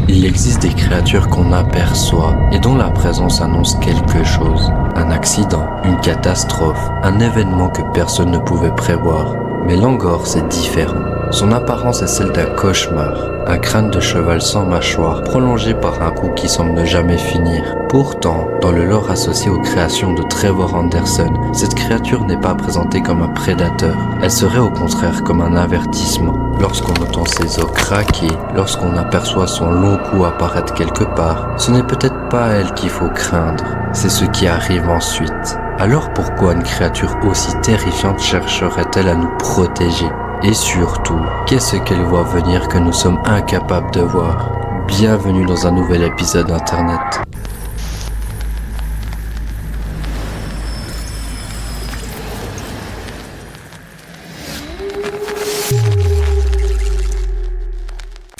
Il existe des créatures qu'on aperçoit et dont la présence annonce quelque chose. Un accident, une catastrophe, un événement que personne ne pouvait prévoir. Mais Langor, c'est différent. Son apparence est celle d'un cauchemar, un crâne de cheval sans mâchoire, prolongé par un cou qui semble ne jamais finir. Pourtant, dans le lore associé aux créations de Trevor Anderson, cette créature n'est pas présentée comme un prédateur. Elle serait au contraire comme un avertissement. Lorsqu'on entend ses os craquer, lorsqu'on aperçoit son long cou apparaître quelque part, ce n'est peut-être pas elle qu'il faut craindre, c'est ce qui arrive ensuite. Alors pourquoi une créature aussi terrifiante chercherait-elle à nous protéger ? Et surtout, qu'est-ce qu'elle voit venir que nous sommes incapables de voir ? Bienvenue dans un nouvel épisode Internet.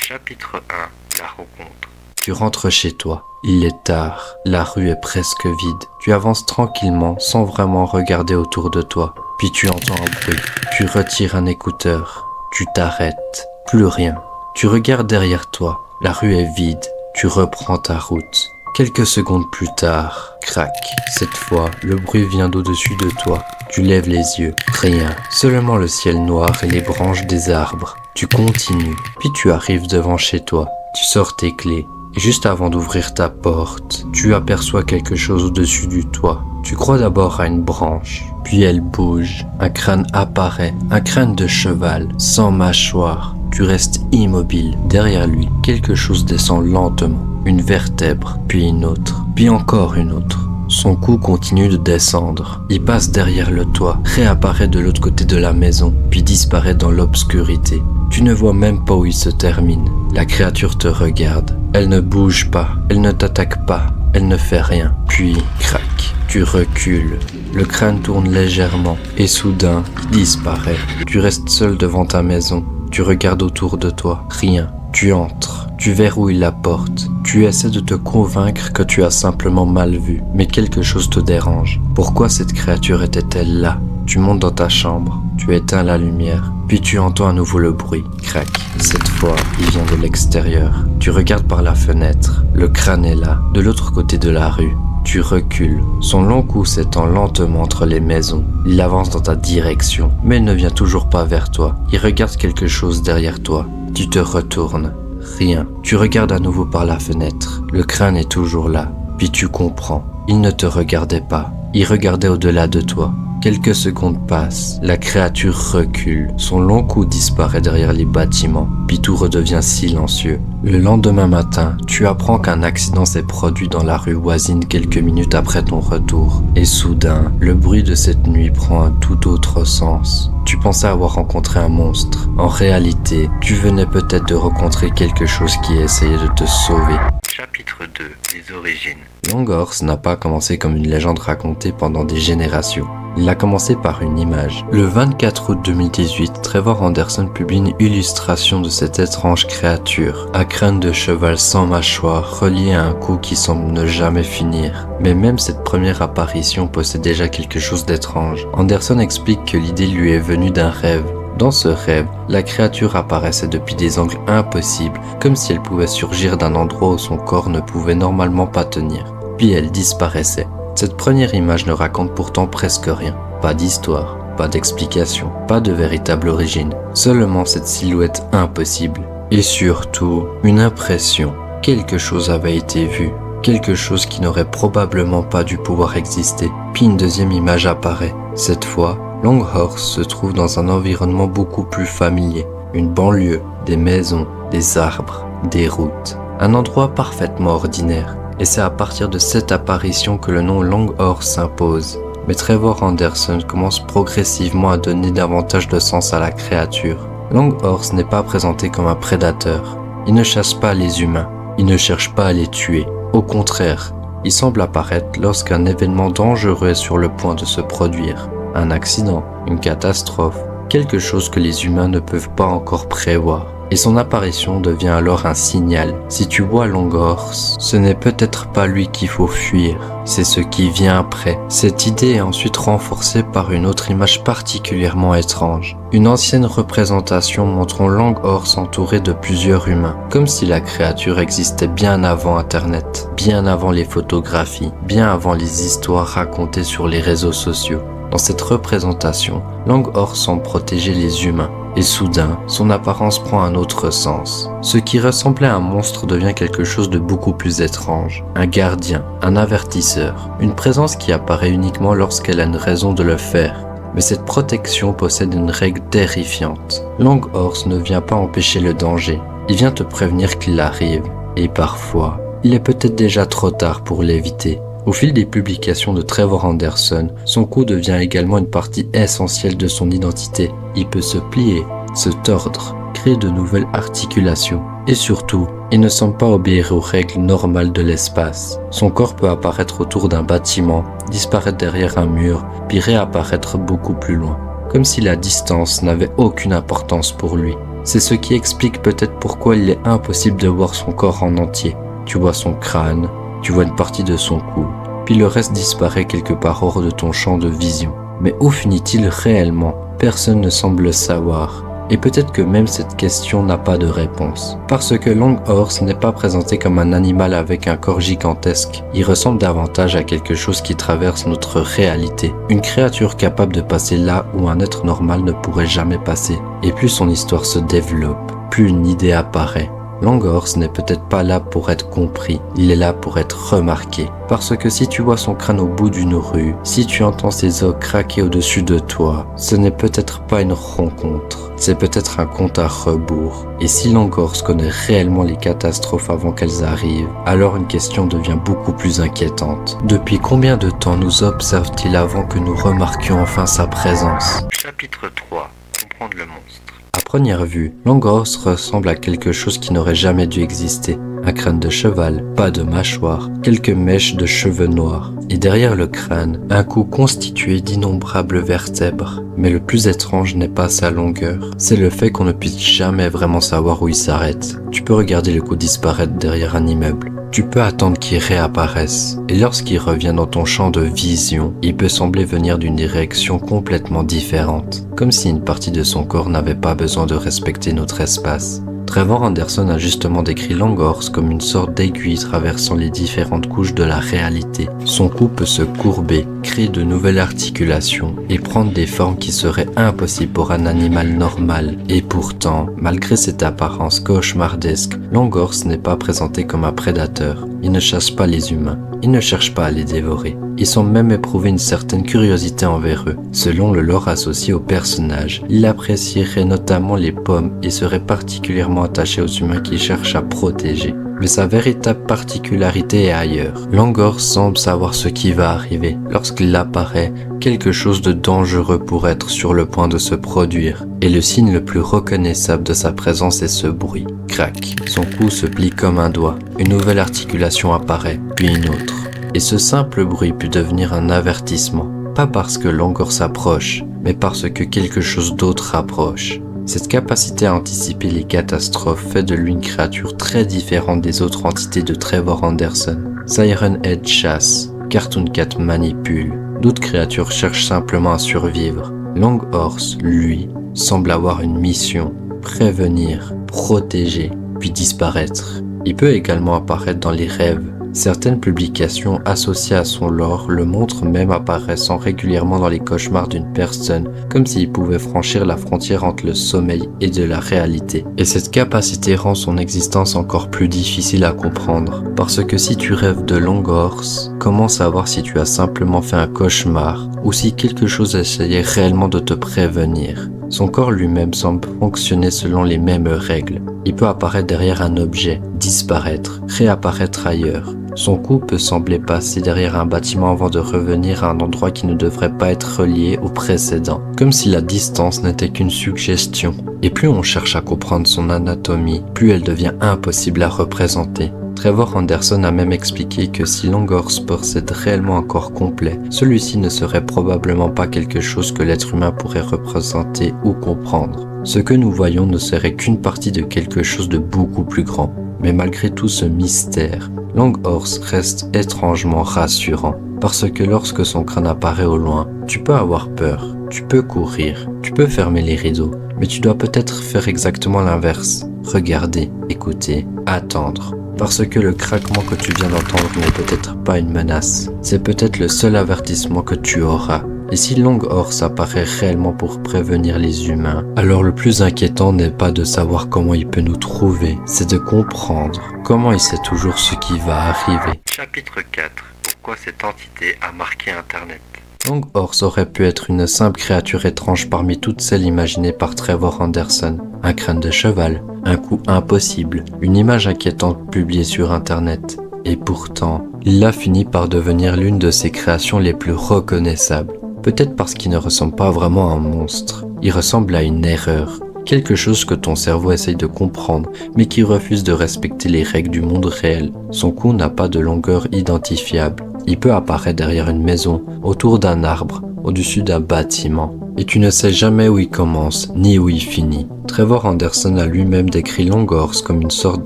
Chapitre 1. La rencontre. Tu rentres chez toi. Il est tard. La rue est presque vide. Tu avances tranquillement sans vraiment regarder autour de toi. Puis tu entends un bruit. Tu retires un écouteur. Tu t'arrêtes. Plus rien. Tu regardes derrière toi. La rue est vide. Tu reprends ta route. Quelques secondes plus tard, crac. Cette fois, le bruit vient d'au-dessus de toi. Tu lèves les yeux. Rien. Seulement le ciel noir et les branches des arbres. Tu continues. Puis tu arrives devant chez toi. Tu sors tes clés. Et juste avant d'ouvrir ta porte, tu aperçois quelque chose au-dessus du toit. Tu crois d'abord à une branche, puis elle bouge. Un crâne apparaît, un crâne de cheval, sans mâchoire. Tu restes immobile. Derrière lui, quelque chose descend lentement. Une vertèbre, puis une autre, puis encore une autre. Son cou continue de descendre. Il passe derrière le toit, réapparaît de l'autre côté de la maison, puis disparaît dans l'obscurité. Tu ne vois même pas où il se termine. La créature te regarde. Elle ne bouge pas, elle ne t'attaque pas, elle ne fait rien. Puis, crac, tu recules. Le crâne tourne légèrement et soudain, il disparaît. Tu restes seul devant ta maison. Tu regardes autour de toi. Rien. Tu entres. Tu verrouilles la porte. Tu essaies de te convaincre que tu as simplement mal vu. Mais quelque chose te dérange. Pourquoi cette créature était-elle là ? Tu montes dans ta chambre. Tu éteins la lumière. Puis tu entends à nouveau le bruit. Crac. Cette fois, il vient de l'extérieur. Tu regardes par la fenêtre. Le crâne est là, de l'autre côté de la rue. Tu recules. Son long cou s'étend lentement entre les maisons. Il avance dans ta direction, mais il ne vient toujours pas vers toi. Il regarde quelque chose derrière toi. Tu te retournes. Rien. Tu regardes à nouveau par la fenêtre. Le crâne est toujours là. Puis tu comprends. Il ne te regardait pas. Il regardait au-delà de toi. Quelques secondes passent, la créature recule, son long cou disparaît derrière les bâtiments, puis tout redevient silencieux. Le lendemain matin, tu apprends qu'un accident s'est produit dans la rue voisine quelques minutes après ton retour. Et soudain, le bruit de cette nuit prend un tout autre sens. Tu pensais avoir rencontré un monstre. En réalité, tu venais peut-être de rencontrer quelque chose qui essayait de te sauver. Chapitre 2. Les origines. Langor n'a pas commencé comme une légende racontée pendant des générations. Il a commencé par une image. Le 24 août 2018, Trevor Anderson publie une illustration de cette étrange créature, à crâne de cheval sans mâchoire, relié à un cou qui semble ne jamais finir. Mais même cette première apparition possède déjà quelque chose d'étrange. Anderson explique que l'idée lui est venue d'un rêve. Dans ce rêve, la créature apparaissait depuis des angles impossibles, comme si elle pouvait surgir d'un endroit où son corps ne pouvait normalement pas tenir. Puis elle disparaissait. Cette première image ne raconte pourtant presque rien. Pas d'histoire, pas d'explication, pas de véritable origine. Seulement cette silhouette impossible. Et surtout, une impression. Quelque chose avait été vu. Quelque chose qui n'aurait probablement pas dû pouvoir exister. Puis une deuxième image apparaît. Cette fois, Longhorse se trouve dans un environnement beaucoup plus familier. Une banlieue, des maisons, des arbres, des routes. Un endroit parfaitement ordinaire. Et c'est à partir de cette apparition que le nom Longhorse s'impose. Mais Trevor Anderson commence progressivement à donner davantage de sens à la créature. Longhorse n'est pas présenté comme un prédateur. Il ne chasse pas les humains. Il ne cherche pas à les tuer. Au contraire, il semble apparaître lorsqu'un événement dangereux est sur le point de se produire. Un accident, une catastrophe, quelque chose que les humains ne peuvent pas encore prévoir. Et son apparition devient alors un signal. Si tu vois Longhorse, ce n'est peut-être pas lui qu'il faut fuir, c'est ce qui vient après. Cette idée est ensuite renforcée par une autre image particulièrement étrange. Une ancienne représentation montrant Longhorse entouré de plusieurs humains, comme si la créature existait bien avant Internet, bien avant les photographies, bien avant les histoires racontées sur les réseaux sociaux. Dans cette représentation, Longhorse semble protéger les humains, et soudain, son apparence prend un autre sens. Ce qui ressemblait à un monstre devient quelque chose de beaucoup plus étrange. Un gardien, un avertisseur, une présence qui apparaît uniquement lorsqu'elle a une raison de le faire. Mais cette protection possède une règle terrifiante. Longhorse ne vient pas empêcher le danger, il vient te prévenir qu'il arrive. Et parfois, il est peut-être déjà trop tard pour l'éviter. Au fil des publications de Trevor Anderson, son cou devient également une partie essentielle de son identité. Il peut se plier, se tordre, créer de nouvelles articulations. Et surtout, il ne semble pas obéir aux règles normales de l'espace. Son corps peut apparaître autour d'un bâtiment, disparaître derrière un mur, puis réapparaître beaucoup plus loin. Comme si la distance n'avait aucune importance pour lui. C'est ce qui explique peut-être pourquoi il est impossible de voir son corps en entier. Tu vois son crâne, tu vois une partie de son cou, puis le reste disparaît quelque part hors de ton champ de vision. Mais où finit-il réellement? Personne ne semble le savoir. Et peut-être que même cette question n'a pas de réponse. Parce que Longhorse n'est pas présenté comme un animal avec un corps gigantesque. Il ressemble davantage à quelque chose qui traverse notre réalité. Une créature capable de passer là où un être normal ne pourrait jamais passer. Et plus son histoire se développe, plus une idée apparaît. Longhorse n'est peut-être pas là pour être compris, il est là pour être remarqué. Parce que si tu vois son crâne au bout d'une rue, si tu entends ses os craquer au-dessus de toi, ce n'est peut-être pas une rencontre, c'est peut-être un compte à rebours. Et si Longhorse connaît réellement les catastrophes avant qu'elles arrivent, alors une question devient beaucoup plus inquiétante. Depuis combien de temps nous observe-t-il avant que nous remarquions enfin sa présence? Chapitre 3. Comprendre le monstre. À première vue, Longhorse ressemble à quelque chose qui n'aurait jamais dû exister. Un crâne de cheval, pas de mâchoire, quelques mèches de cheveux noirs. Et derrière le crâne, un cou constitué d'innombrables vertèbres. Mais le plus étrange n'est pas sa longueur, c'est le fait qu'on ne puisse jamais vraiment savoir où il s'arrête. Tu peux regarder le cou disparaître derrière un immeuble. Tu peux attendre qu'il réapparaisse, et lorsqu'il revient dans ton champ de vision, il peut sembler venir d'une direction complètement différente, comme si une partie de son corps n'avait pas besoin de respecter notre espace. Trevor Anderson a justement décrit Longhorse comme une sorte d'aiguille traversant les différentes couches de la réalité. Son cou peut se courber, créer de nouvelles articulations et prendre des formes qui seraient impossibles pour un animal normal. Et pourtant, malgré cette apparence cauchemardesque, Longhorse n'est pas présenté comme un prédateur. Il ne chasse pas les humains. Il ne cherche pas à les dévorer. Il semble même éprouver une certaine curiosité envers eux. Selon le lore associé au personnage, il apprécierait notamment les pommes et serait particulièrement attaché aux humains qu'il cherche à protéger. Mais sa véritable particularité est ailleurs. Longhorse semble savoir ce qui va arriver. Lorsqu'il apparaît, quelque chose de dangereux pourrait être sur le point de se produire. Et le signe le plus reconnaissable de sa présence est ce bruit. Crac, son cou se plie comme un doigt. Une nouvelle articulation apparaît, puis une autre. Et ce simple bruit peut devenir un avertissement. Pas parce que Longhorse approche, mais parce que quelque chose d'autre approche. Cette capacité à anticiper les catastrophes fait de lui une créature très différente des autres entités de Trevor Anderson. Siren Head chasse, Cartoon Cat manipule, d'autres créatures cherchent simplement à survivre. Longhorse, lui, semble avoir une mission, prévenir, protéger, puis disparaître. Il peut également apparaître dans les rêves. Certaines publications associées à son lore le montrent même apparaissant régulièrement dans les cauchemars d'une personne, comme s'il pouvait franchir la frontière entre le sommeil et de la réalité. Et cette capacité rend son existence encore plus difficile à comprendre, parce que si tu rêves de Longhorse, comment savoir si tu as simplement fait un cauchemar, ou si quelque chose essayait réellement de te prévenir? Son corps lui-même semble fonctionner selon les mêmes règles. Il peut apparaître derrière un objet, disparaître, réapparaître ailleurs. Son cou peut sembler passer derrière un bâtiment avant de revenir à un endroit qui ne devrait pas être relié au précédent, comme si la distance n'était qu'une suggestion. Et plus on cherche à comprendre son anatomie, plus elle devient impossible à représenter. Trevor Anderson a même expliqué que si Longhorse possède réellement un corps complet, celui-ci ne serait probablement pas quelque chose que l'être humain pourrait représenter ou comprendre. Ce que nous voyons ne serait qu'une partie de quelque chose de beaucoup plus grand. Mais malgré tout ce mystère, Longhorse reste étrangement rassurant. Parce que lorsque son crâne apparaît au loin, tu peux avoir peur, tu peux courir, tu peux fermer les rideaux, mais tu dois peut-être faire exactement l'inverse. Regarder, écouter, attendre. Parce que le craquement que tu viens d'entendre n'est peut-être pas une menace. C'est peut-être le seul avertissement que tu auras. Et si Longhorse apparaît réellement pour prévenir les humains, alors le plus inquiétant n'est pas de savoir comment il peut nous trouver, c'est de comprendre comment il sait toujours ce qui va arriver. Chapitre 4. Pourquoi cette entité a marqué Internet? Longhorse aurait pu être une simple créature étrange parmi toutes celles imaginées par Trevor Anderson. Un crâne de cheval, un coup impossible, une image inquiétante publiée sur Internet. Et pourtant, il a fini par devenir l'une de ses créations les plus reconnaissables. Peut-être parce qu'il ne ressemble pas vraiment à un monstre. Il ressemble à une erreur. Quelque chose que ton cerveau essaye de comprendre, mais qui refuse de respecter les règles du monde réel. Son cou n'a pas de longueur identifiable. Il peut apparaître derrière une maison, autour d'un arbre, au-dessus d'un bâtiment. Et tu ne sais jamais où il commence, ni où il finit. Trevor Anderson a lui-même décrit Longhorse comme une sorte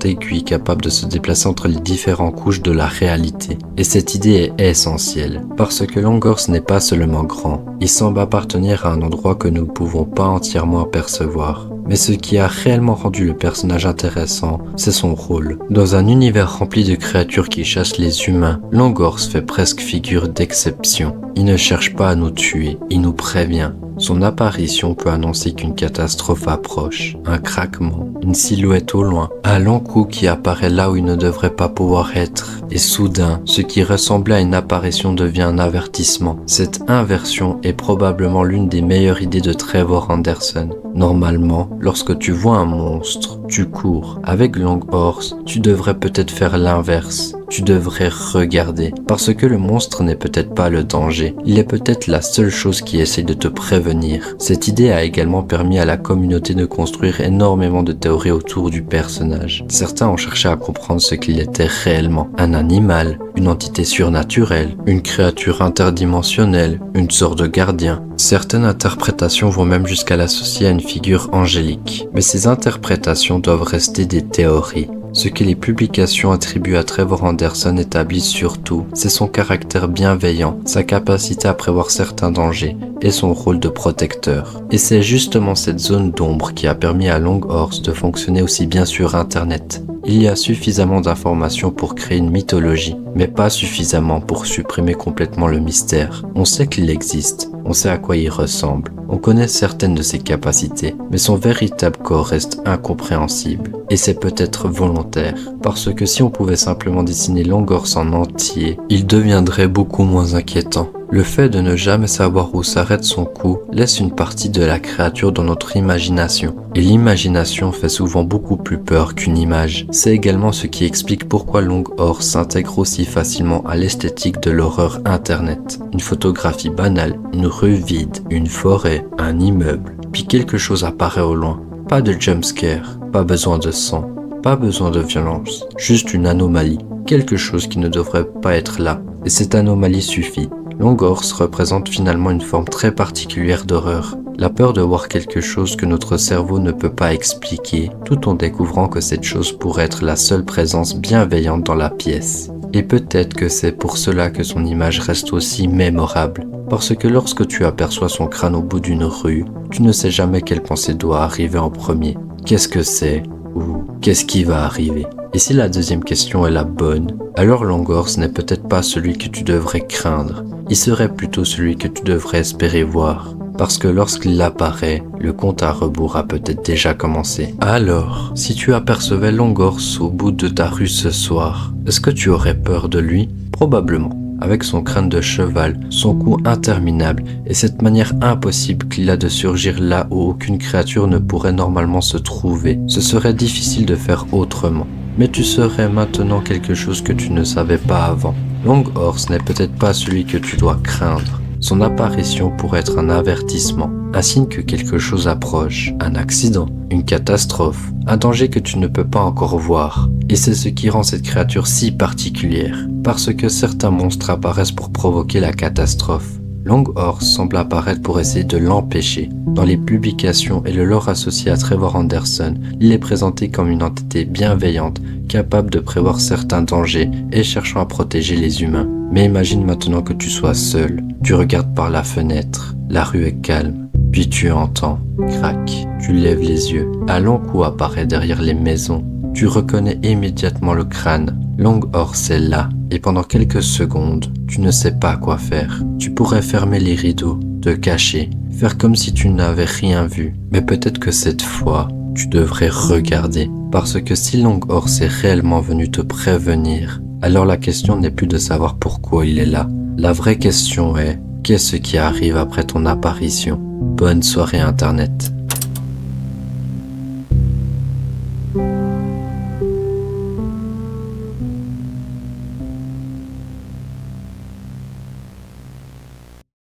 d'aiguille capable de se déplacer entre les différentes couches de la réalité. Et cette idée est essentielle, parce que Longhorse n'est pas seulement grand. Il semble appartenir à un endroit que nous ne pouvons pas entièrement apercevoir. Mais ce qui a réellement rendu le personnage intéressant, c'est son rôle. Dans un univers rempli de créatures qui chassent les humains, Longhorse fait presque figure d'exception. Il ne cherche pas à nous tuer, il nous prévient. Son apparition peut annoncer qu'une catastrophe approche, un craquement, une silhouette au loin, un long coup qui apparaît là où il ne devrait pas pouvoir être. Et soudain, ce qui ressemblait à une apparition devient un avertissement. Cette inversion est probablement l'une des meilleures idées de Trevor Anderson. Normalement, lorsque tu vois un monstre, tu cours. Avec Longhorse, tu devrais peut-être faire l'inverse. Tu devrais regarder, parce que le monstre n'est peut-être pas le danger, il est peut-être la seule chose qui essaye de te prévenir. Cette idée a également permis à la communauté de construire énormément de théories autour du personnage. Certains ont cherché à comprendre ce qu'il était réellement, un animal, une entité surnaturelle, une créature interdimensionnelle, une sorte de gardien. Certaines interprétations vont même jusqu'à l'associer à une figure angélique, mais ces interprétations doivent rester des théories. Ce que les publications attribuent à Trevor Anderson établissent surtout, c'est son caractère bienveillant, sa capacité à prévoir certains dangers et son rôle de protecteur. Et c'est justement cette zone d'ombre qui a permis à Longhorse de fonctionner aussi bien sur Internet. Il y a suffisamment d'informations pour créer une mythologie, mais pas suffisamment pour supprimer complètement le mystère. On sait qu'il existe, on sait à quoi il ressemble, on connaît certaines de ses capacités, mais son véritable corps reste incompréhensible. Et c'est peut-être volontaire, parce que si on pouvait simplement dessiner Longhorse en entier, il deviendrait beaucoup moins inquiétant. Le fait de ne jamais savoir où s'arrête son cou laisse une partie de la créature dans notre imagination. Et l'imagination fait souvent beaucoup plus peur qu'une image. C'est également ce qui explique pourquoi Longhorse s'intègre aussi facilement à l'esthétique de l'horreur internet. Une photographie banale, une rue vide, une forêt, un immeuble, puis quelque chose apparaît au loin. Pas de jumpscare, pas besoin de sang, pas besoin de violence, juste une anomalie, quelque chose qui ne devrait pas être là. Et cette anomalie suffit. Longhorse représente finalement une forme très particulière d'horreur. La peur de voir quelque chose que notre cerveau ne peut pas expliquer, tout en découvrant que cette chose pourrait être la seule présence bienveillante dans la pièce. Et peut-être que c'est pour cela que son image reste aussi mémorable. Parce que lorsque tu aperçois son crâne au bout d'une rue, tu ne sais jamais quelle pensée doit arriver en premier. Qu'est-ce que c'est? Ou qu'est-ce qui va arriver? Et si la deuxième question est la bonne, alors Longhorse n'est peut-être pas celui que tu devrais craindre. Il serait plutôt celui que tu devrais espérer voir. Parce que lorsqu'il apparaît, le compte à rebours a peut-être déjà commencé. Alors, si tu apercevais Longhorse au bout de ta rue ce soir, est-ce que tu aurais peur de lui? Probablement. Avec son crâne de cheval, son cou interminable et cette manière impossible qu'il a de surgir là où aucune créature ne pourrait normalement se trouver, ce serait difficile de faire autrement. Mais tu serais maintenant quelque chose que tu ne savais pas avant. Longhorse n'est peut-être pas celui que tu dois craindre. Son apparition pourrait être un avertissement, un signe que quelque chose approche, un accident, une catastrophe, un danger que tu ne peux pas encore voir. Et c'est ce qui rend cette créature si particulière, parce que certains monstres apparaissent pour provoquer la catastrophe. Longhorse semble apparaître pour essayer de l'empêcher. Dans les publications et le lore associé à Trevor Anderson, il est présenté comme une entité bienveillante, capable de prévoir certains dangers et cherchant à protéger les humains. Mais imagine maintenant que tu sois seul, tu regardes par la fenêtre, la rue est calme, puis tu entends, crac, tu lèves les yeux, un long coup apparaît derrière les maisons. Tu reconnais immédiatement le crâne. Longhorse est là, et pendant quelques secondes, tu ne sais pas quoi faire. Tu pourrais fermer les rideaux, te cacher, faire comme si tu n'avais rien vu. Mais peut-être que cette fois, tu devrais regarder. Parce que si Longhorse est réellement venu te prévenir, alors la question n'est plus de savoir pourquoi il est là. La vraie question est, qu'est-ce qui arrive après ton apparition? Bonne soirée Internet.